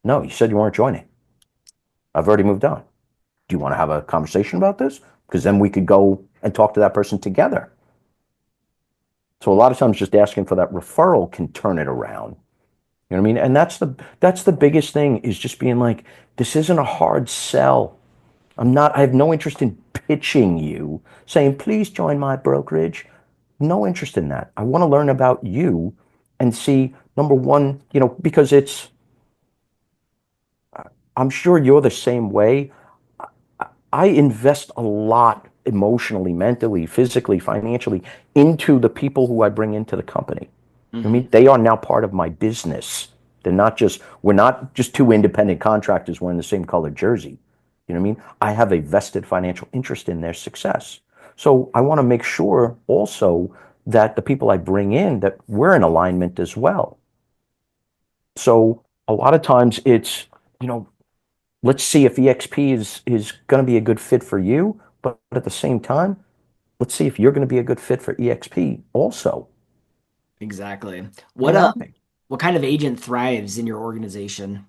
No, you said you weren't joining. I've already moved on. Do you want to have a conversation about this? Because then we could go and talk to that person together. So a lot of times, just asking for that referral can turn it around. You know what I mean? And that's the biggest thing, is just being like, this isn't a hard sell. I have no interest in pitching you, saying, please join my brokerage. No interest in that. I want to learn about you and see, number one, because I'm sure you're the same way. I invest a lot emotionally, mentally, physically, financially into the people who I bring into the company. I Hmm. mean, they are now part of my business. We're not just two independent contractors wearing the same colored jersey. You know what I mean? I have a vested financial interest in their success. So I want to make sure also that the people I bring in, that we're in alignment as well. So a lot of times it's, you know, let's see if eXp is going to be a good fit for you, but at the same time, let's see if you're going to be a good fit for eXp also. Exactly. And What then I what kind of agent thrives in your organization?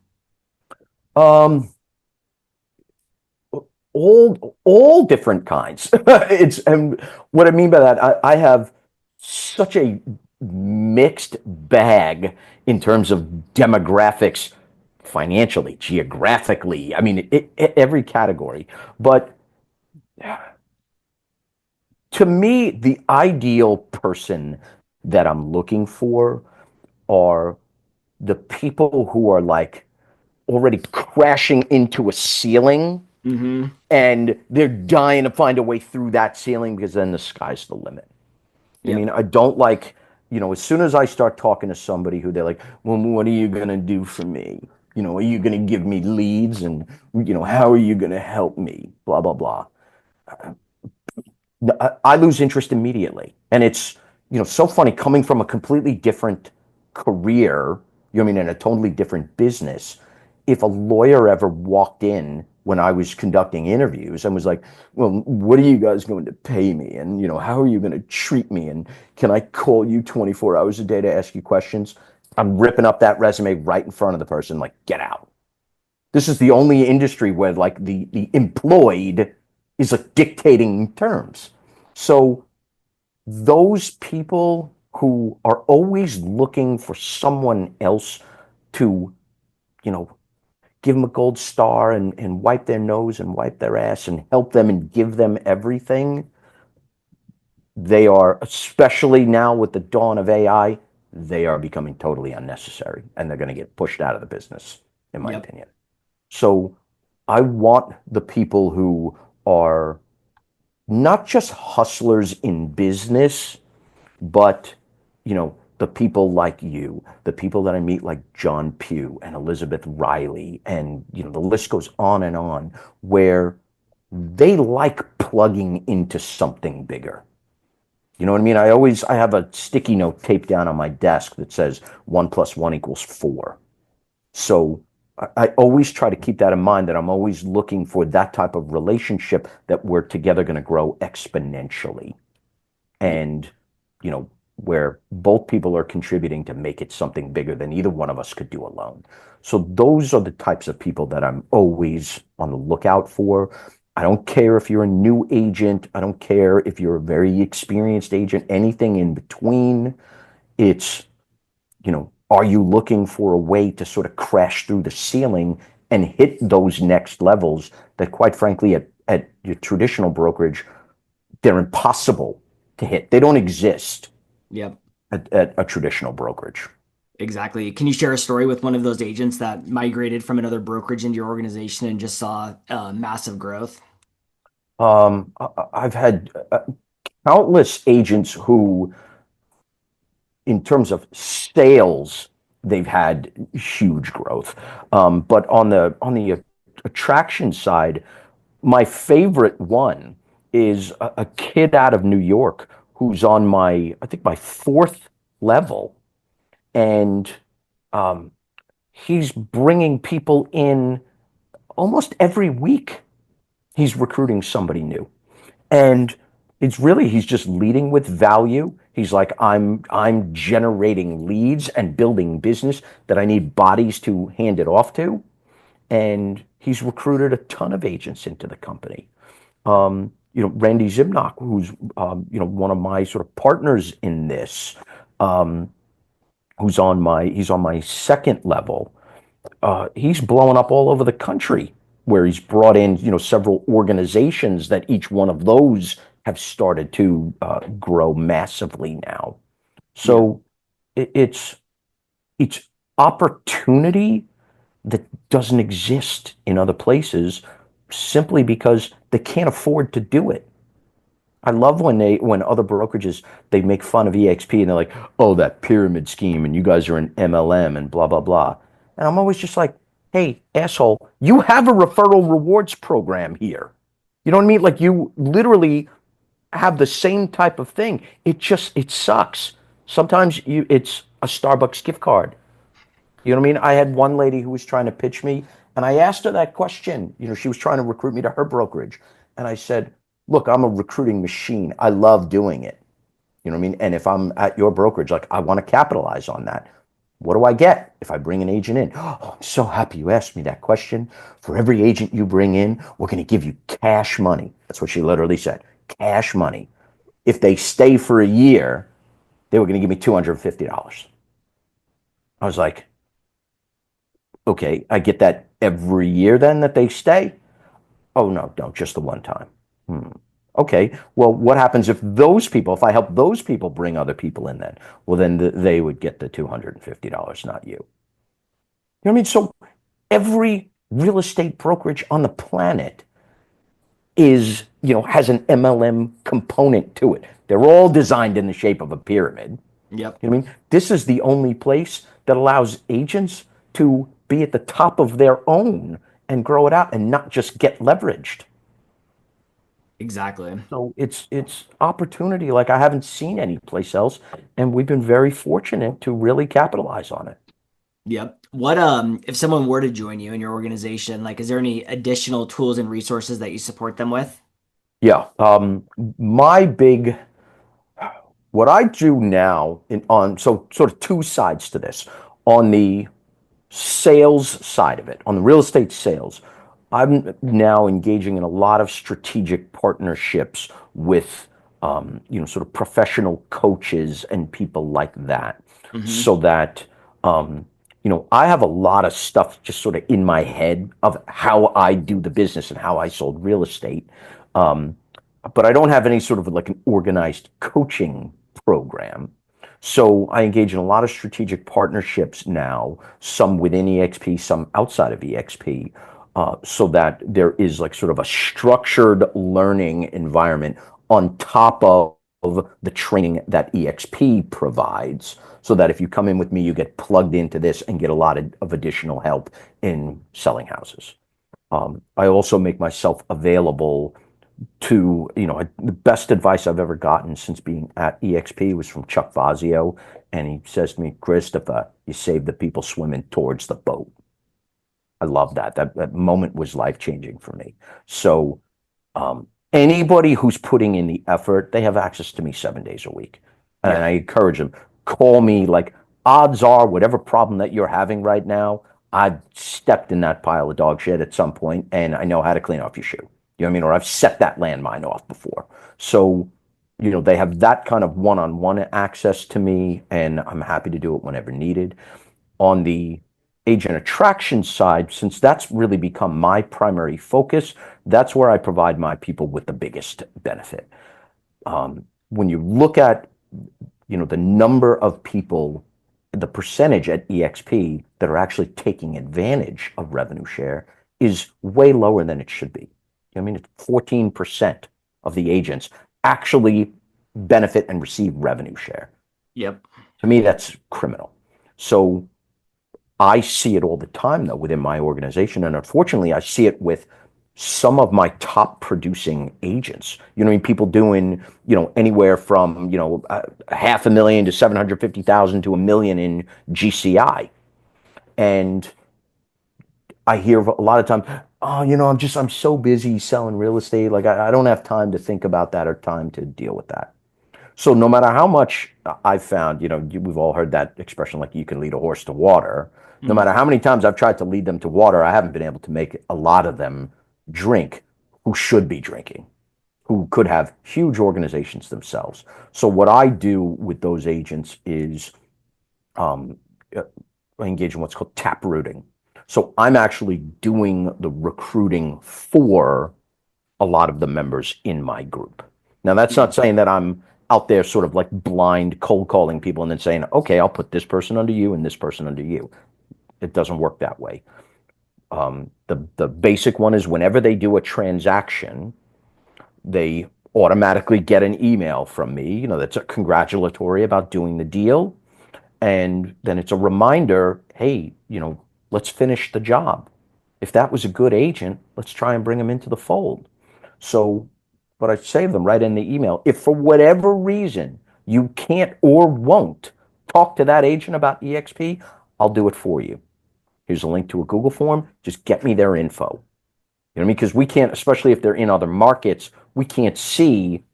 all different kinds. It's and what I mean by that, I have such a mixed bag in terms of demographics, financially, geographically. I mean, every category. But to me, the ideal person that I'm looking for are the people who are like already crashing into a ceiling Mm-hmm. and they're dying to find a way through that ceiling because then the sky's the limit. I Yep. mean, I don't like, as soon as I start talking to somebody who they're like, well, what are you going to do for me? Are you going to give me leads and, how are you going to help me? Blah, blah, blah. I lose interest immediately. And it's, so funny coming from a completely different career, in a totally different business. If a lawyer ever walked in when I was conducting interviews and was like, well, what are you guys going to pay me? And, how are you going to treat me? And can I call you 24 hours a day to ask you questions? I'm ripping up that resume right in front of the person, like, get out. This is the only industry where like the employed is like dictating terms. So those people who are always looking for someone else to, you know, give them a gold star and wipe their nose and wipe their ass and help them and give them everything, they are, especially now with the dawn of AI, they are becoming totally unnecessary and they're going to get pushed out of the business, in my Yep. opinion. So I want the people who are not just hustlers in business, but, the people like you, the people that I meet like John Pugh and Elizabeth Riley, and, the list goes on, where they like plugging into something bigger. You know what I mean? I have a sticky note taped down on my desk that says 1 + 1 = 4. So I always try to keep that in mind, that I'm always looking for that type of relationship that we're together going to grow exponentially. Yep. And, where both people are contributing to make it something bigger than either one of us could do alone. So those are the types of people that I'm always on the lookout for. I don't care if you're a new agent. I don't care if you're a very experienced agent, anything in between. It's, are you looking for a way to sort of crash through the ceiling and hit those next levels that, quite frankly, at your traditional brokerage, they're impossible to hit. They don't exist Yep. at a traditional brokerage. Exactly. Can you share a story with one of those agents that migrated from another brokerage into your organization and just saw massive growth? I've had countless agents who, in terms of sales, they've had huge growth. But on the attraction side, my favorite one is a kid out of New York who's on I think my fourth level, and um, he's bringing people in almost every week. He's recruiting somebody new. And he's just leading with value. He's like, I'm generating leads and building business that I need bodies to hand it off to. And he's recruited a ton of agents into the company. Randy Zibnock, who's one of my sort of partners in this, um, he's on my second level. He's blowing up all over the country, where he's brought in, several organizations that each one of those have started to grow massively now. Yeah. So it's opportunity that doesn't exist in other places, simply because they can't afford to do it. I love when other brokerages, they make fun of eXp and they're like, oh, that pyramid scheme and you guys are an MLM and blah blah blah. And I'm always just like, hey, asshole, you have a referral rewards program here. You know what I mean? Like, you literally have the same type of thing. It sucks. Sometimes it's a Starbucks gift card. You know what I mean? I had one lady who was trying to pitch me, and I asked her that question. She was trying to recruit me to her brokerage. And I said, look, I'm a recruiting machine. I love doing it. You know what I mean? And if I'm at your brokerage, like, I want to capitalize on that. What do I get if I bring an agent in? Oh, I'm so happy you asked me that question. For every agent you bring in, we're going to give you cash money. That's what she literally said. Cash money. If they stay for a year, they were going to give me $250. I was like, okay, I get that every year then that they stay? Oh, no, no, just the one time. Hmm. Okay, well, what happens if if I help those people bring other people in then? Well, then they would get the $250, not you. You know what I mean? So every real estate brokerage on the planet has an MLM component to it. They're all designed in the shape of a pyramid. Yep. You know what I mean? This is the only place that allows agents to be at the top of their own and grow it out and not just get leveraged. Exactly. So it's opportunity like I haven't seen anyplace else, and we've been very fortunate to really capitalize on it. Yep. What if someone were to join you in your organization, like is there any additional tools and resources that you support them with? Yeah, my big what I do now so sort of two sides to this. On the sales side of it, on the real estate sales, I'm now engaging in a lot of strategic partnerships with, sort of professional coaches and people like that, Hmm. so that, I have a lot of stuff just sort of in my head of how I do the business and how I sold real estate. Um, but I don't have any sort of like an organized coaching program. So I engage in a lot of strategic partnerships now, some within eXp, some outside of eXp, so that there is like sort of a structured learning environment on top of the training that eXp provides. So that if you come in with me, you get plugged into this and get a lot of additional help in selling houses. I also make myself available to, the best advice I've ever gotten since being at eXp was from Chuck Vazio. And he says to me, Christopher, you save the people swimming towards the boat. I love that. That moment was life changing for me. So anybody who's putting in the effort, they have access to me 7 days a week. And Yep. I encourage them, call me. Like, odds are, whatever problem that you're having right now, I've stepped in that pile of dog shit at some point and I know how to clean off your shoe. You know what I mean? Or I've set that landmine off before. So, they have that kind of one-on-one access to me, and I'm happy to do it whenever needed. On the agent attraction side, since that's really become my primary focus, that's where I provide my people with the biggest benefit. When you look at, the number of people, the percentage at eXp that are actually taking advantage of revenue share is way lower than it should be. I mean, it's 14% of the agents actually benefit and receive revenue share. Yep. To me, that's criminal. So I see it all the time, though, within my organization. And unfortunately, I see it with some of my top producing agents. I mean, people doing, anywhere from, $500,000 to 750,000 to $1 million in GCI. And I hear a lot of times, oh, I'm so busy selling real estate. Like, I don't have time to think about that or time to deal with that. So no matter how much I've found, we've all heard that expression, like you can lead a horse to water. No Hmm. matter how many times I've tried to lead them to water, I haven't been able to make a lot of them drink who should be drinking, who could have huge organizations themselves. So what I do with those agents is um, I engage in what's called tap rooting. So I'm actually doing the recruiting for a lot of the members in my group. Now, that's not saying that I'm out there sort of like blind cold calling people and then saying, okay, I'll put this person under you and this person under you. It doesn't work that way. The basic one is whenever they do a transaction, they automatically get an email from me, that's a congratulatory about doing the deal. And then it's a reminder, hey, let's finish the job. If that was a good agent, let's try and bring them into the fold. So, but I save them right in the email. If for whatever reason you can't or won't talk to that agent about eXp, I'll do it for you. Here's a link to a Google form. Just get me their info. You know what I mean? Because we can't, especially if they're in other markets, we can't see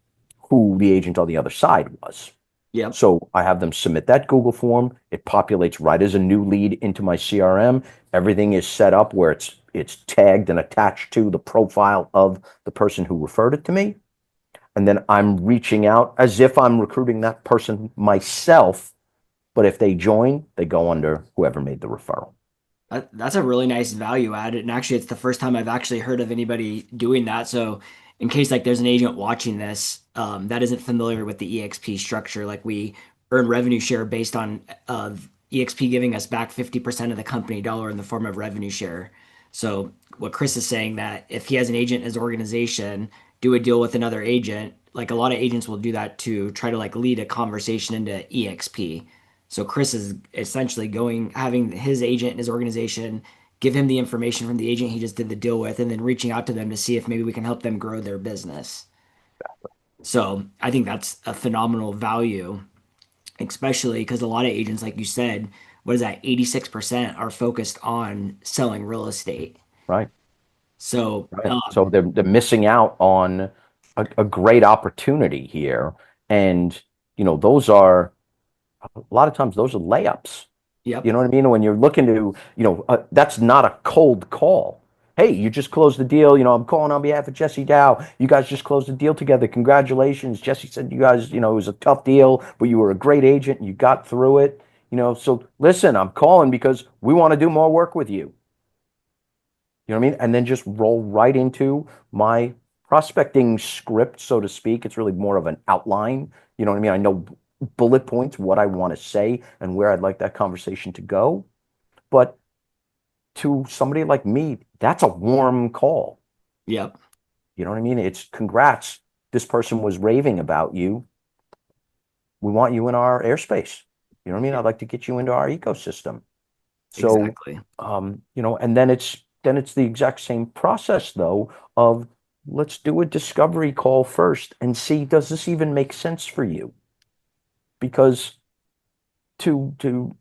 who the agent on the other side was. Yep. So I have them submit that Google form. It populates right as a new lead into my CRM. Everything is set up where it's tagged and attached to the profile of the person who referred it to me. And then I'm reaching out as if I'm recruiting that person myself. But if they join, they go under whoever made the referral. That's a really nice value add. And actually, it's the first time I've actually heard of anybody doing that. So, in case like there's an agent watching this that isn't familiar with the EXP structure, like we earn revenue share based on EXP giving us back 50% of the company dollar in the form of revenue share. So, what Chris is saying that if he has an agent in his organization, do a deal with another agent, like a lot of agents will do that to try to like lead a conversation into EXP. So Chris is essentially going, having his agent and his organization give him the information from the agent he just did the deal with, and then reaching out to them to see if maybe we can help them grow their business. So I think that's a phenomenal value, especially because a lot of agents, like you said, what is that? 86% are focused on selling real estate. Right. So, Right. So they're missing out on a great opportunity here. And, those are a lot of times those are layups. yep, You know what I mean? When you're looking to, that's not a cold call. Hey, you just closed the deal. I'm calling on behalf of Jesse Dow. You guys just closed the deal together. Congratulations. Jesse said you guys, it was a tough deal, but you were a great agent and you got through it. So listen, I'm calling because we want to do more work with you. You know what I mean? And then just roll right into my prospecting script, so to speak. It's really more of an outline. You know what I mean? I know bullet points, what I want to say, and where I'd like that conversation to go. But to somebody like me, that's a warm call. yep, You know what I mean? It's congrats. This person was raving about you. We want you in our airspace. You know what I mean? I'd like to get you into our ecosystem. So, exactly. and then it's the exact same process though of let's do a discovery call first and see does this even make sense for you? Because to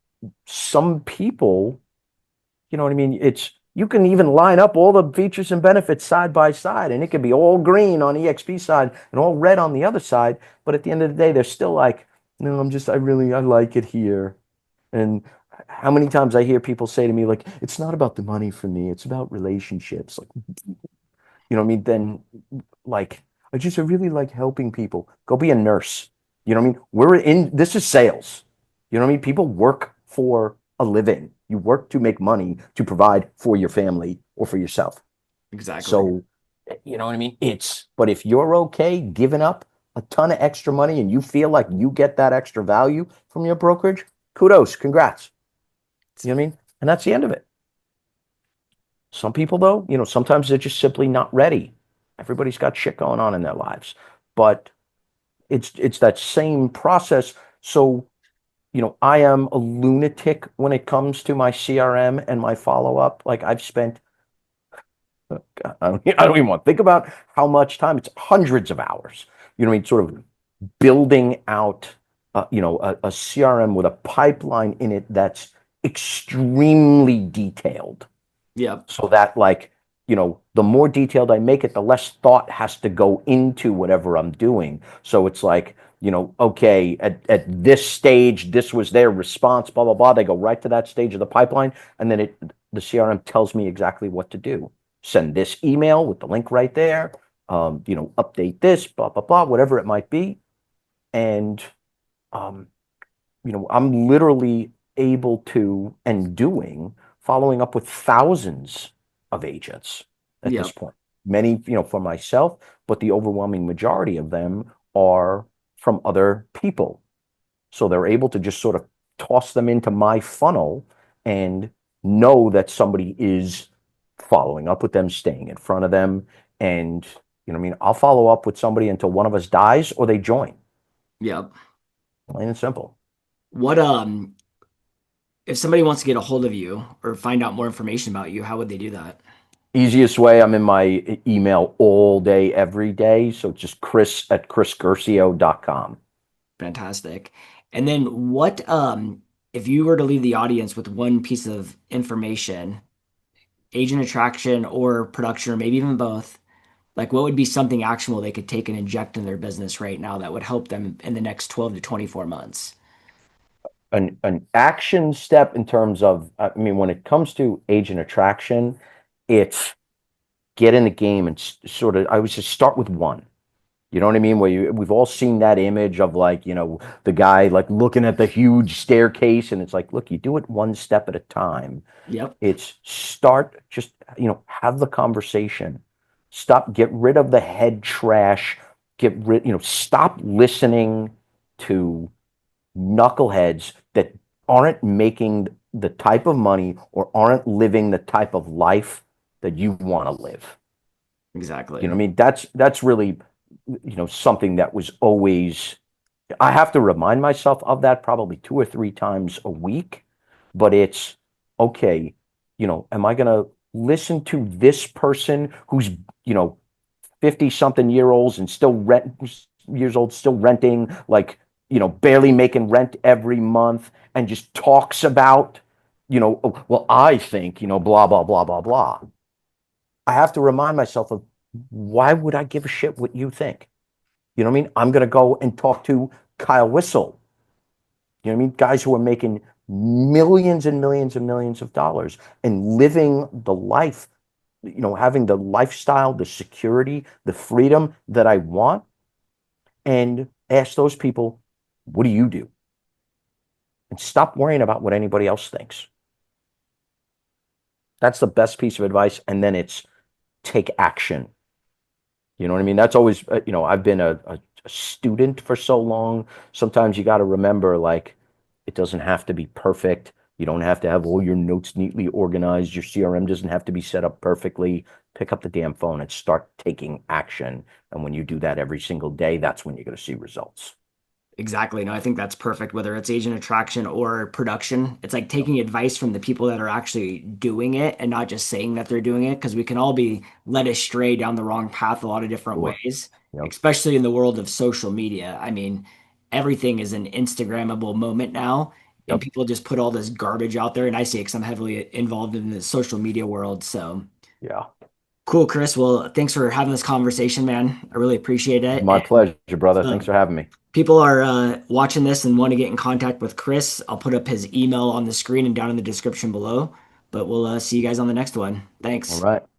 some people, you know what I mean, it's you can even line up all the features and benefits side by side and it could be all green on EXP side and all red on the other side, but at the end of the day they're still like, no, I like it here. And how many times I hear people say to me, like, it's not about the money for me, it's about relationships. Like, what I mean? Then, like, I really like helping people. Go be a nurse. You know what I mean? This is sales. You know what I mean? People work for a living. You work to make money to provide for your family or for yourself. Exactly. So, you know what I mean? But if you're okay giving up a ton of extra money and you feel like you get that extra value from your brokerage, kudos, congrats. You know what I mean? And that's the end of it. Some people, though, sometimes they're just simply not ready. Everybody's got shit going on in their lives, but it's that same process. So, I am a lunatic when it comes to my CRM and my follow up. Like I've spent, I don't even want to think about how much time. It's hundreds of hours. You know what I mean? Sort of building out, a CRM with a pipeline in it that's extremely detailed Yep, so that like the more detailed I make it, the less thought has to go into whatever I'm doing. So it's like, okay, at this stage this was their response, blah blah blah. They go right to that stage of the pipeline, and then the CRM tells me exactly what to do. Send this email with the link right there. Update this, blah blah blah, whatever it might be. And um, I'm literally able to and doing following up with thousands of agents at this yep, point. Many, for myself, but the overwhelming majority of them are from other people. So they're able to just sort of toss them into my funnel and know that somebody is following up with them, staying in front of them. And, I'll follow up with somebody until one of us dies or they join. yep. Plain and simple. What if somebody wants to get a hold of you or find out more information about you, how would they do that? Easiest way, I'm in my email all day, every day. So it's just chris@chrisguercio.com. Fantastic. And then what if you were to leave the audience with one piece of information, agent attraction or production, or maybe even both, Like, what would be something actionable they could take and inject in their business right now that would help them in the next 12 to 24 months? An action step in terms of, I mean, when it comes to agent attraction, it's get in the game and sort of, I would just start with one. You know what I mean? We've all seen that image of like, the guy like looking at the huge staircase, and it's like, look, you do it one step at a time. Yep, It's start, just, have the conversation. Stop, get rid of the head trash. Stop listening to knuckleheads that aren't making the type of money or aren't living the type of life that you want to live. You exactly. know what I mean? That's really, something that was always, I have to remind myself of that probably 2 or 3 times a week, but it's okay, am I going to listen to this person who's, 50 something years old, still renting, like, barely making rent every month, and just talks about, "Oh, well, I think, blah, blah, blah, blah, blah." I have to remind myself of, why would I give a shit what you think? You know what I mean? I'm going to go and talk to Kyle Whistle. You know what I mean? Guys who are making millions and millions and millions of dollars and living the life, having the lifestyle, the security, the freedom that I want, and ask those people, what do you do? And stop worrying about what anybody else thinks. That's the best piece of advice. And then it's take action. You know what I mean? That's always, I've been a student for so long. Sometimes you got to remember, like, it doesn't have to be perfect. You don't have to have all your notes neatly organized. Your CRM doesn't have to be set up perfectly. Pick up the damn phone and start taking action. And when you do that every single day, that's when you're going to see results. Exactly. No, I think that's perfect, whether it's agent attraction or production. It's like Yep. taking advice from the people that are actually doing it and not just saying that they're doing it, because we can all be led astray down the wrong path a lot of different Sure. ways, Yep. especially in the world of social media. I mean, everything is an Instagrammable moment now, and Yep. people just put all this garbage out there. And I see it because I'm heavily involved in the social media world. So Yeah. cool, Chris. Well, thanks for having this conversation, man. I really appreciate it. My pleasure, brother. And Thanks for having me. people are watching this and want to get in contact with Chris, I'll put up his email on the screen and down in the description below. But we'll see you guys on the next one. All Thanks. right.